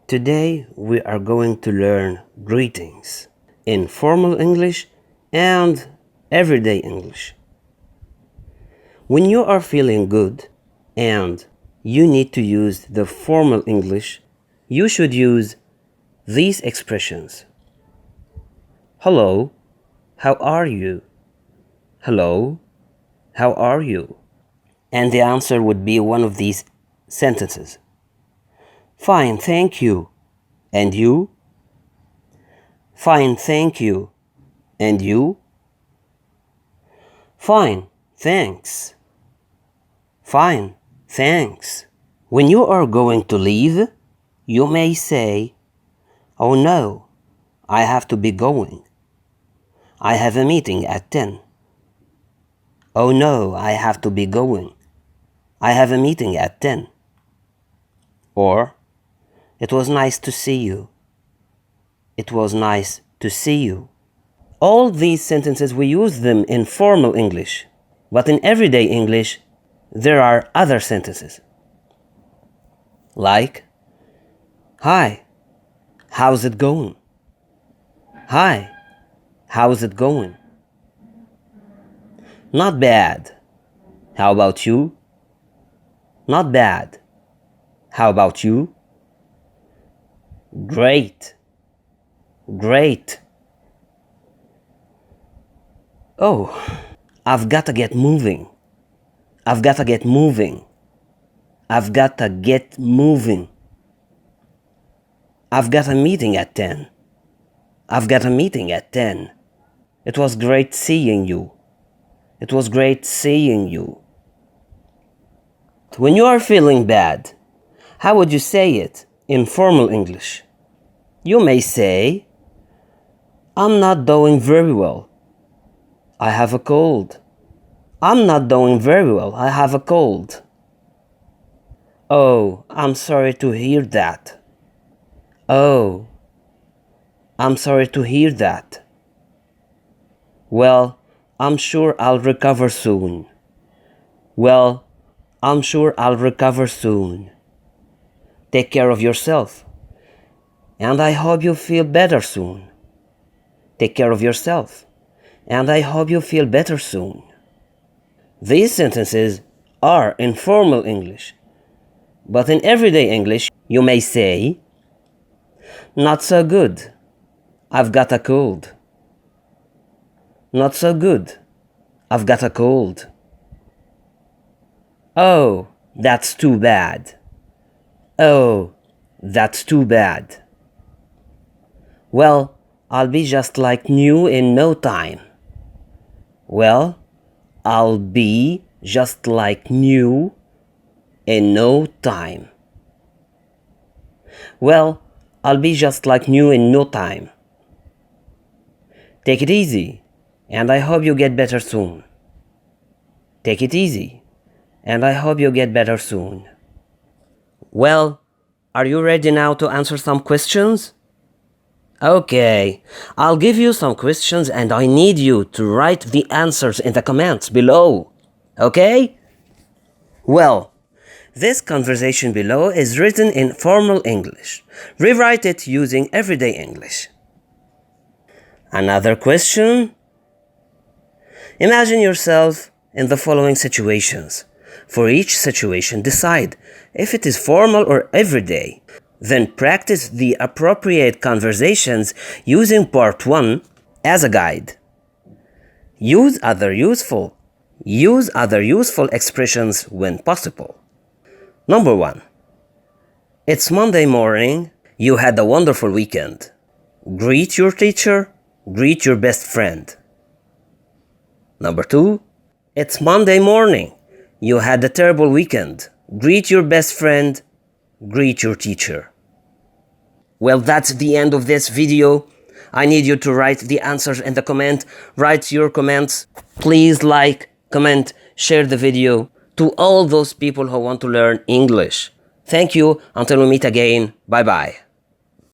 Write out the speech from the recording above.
Today we are going to learn greetings in formal English and everyday English. When you are feeling good and you need to use the formal English, you should use these expressions. Hello, how are you? Hello, how are you? And the answer would be one of these sentences. Fine, thank you. And you? Fine, thank you. And you? Fine, thanks. Fine, thanks. When you are going to leave, you may say, oh no, I have to be going. I have a meeting at 10. Oh no, I have to be going. I have a meeting at 10. Or, it was nice to see you. It was nice to see you. All these sentences, we use them in formal English, but in everyday English, there are other sentences. Like, hi, how's it going? Hi, how's it going? Not bad. How about you? Not bad. How about you? Great. Great. Oh, I've got to get moving. I've got to get moving. I've got to get moving. I've got a meeting at 10. I've got a meeting at 10. It was great seeing you. It was great seeing you. When you are feeling bad, how would you say it in formal English? You may say, I'm not doing very well. I have a cold. I'm not doing very well. I have a cold. Oh, I'm sorry to hear that. Oh, I'm sorry to hear that. Well, I'm sure I'll recover soon. Well, I'm sure I'll recover soon. Take care of yourself. And I hope you feel better soon. Take care of yourself. And I hope you feel better soon. These sentences are in formal English. But in everyday English, you may say, not so good. I've got a cold. Not so good. I've got a cold. Oh, that's too bad. Oh, that's too bad. Well, I'll be just like new in no time. Well, I'll be just like new in no time. Well, I'll be just like new in no time. Take it easy, and I hope you get better soon. Take it easy, and I hope you get better soon. Well, are you ready now to answer some questions? Okay, I'll give you some questions and I need you to write the answers in the comments below. Okay? Well, this conversation below is written in formal English. Rewrite it using everyday English. Another question. Imagine yourself in the following situations. For each situation, decide if it is formal or everyday. Then practice the appropriate conversations using part 1 as a guide. Use other useful expressions when possible. Number 1. It's Monday morning. You had a wonderful weekend. Greet your teacher. Greet your best friend. Number 2. It's Monday morning. You had a terrible weekend. Greet your best friend. Greet your teacher. Well, that's the end of this video. I need you to write the answers in the comment. Write your comments. Please like, comment, share the video to all those people who want to learn English. Thank you. Until we meet again. Bye-bye.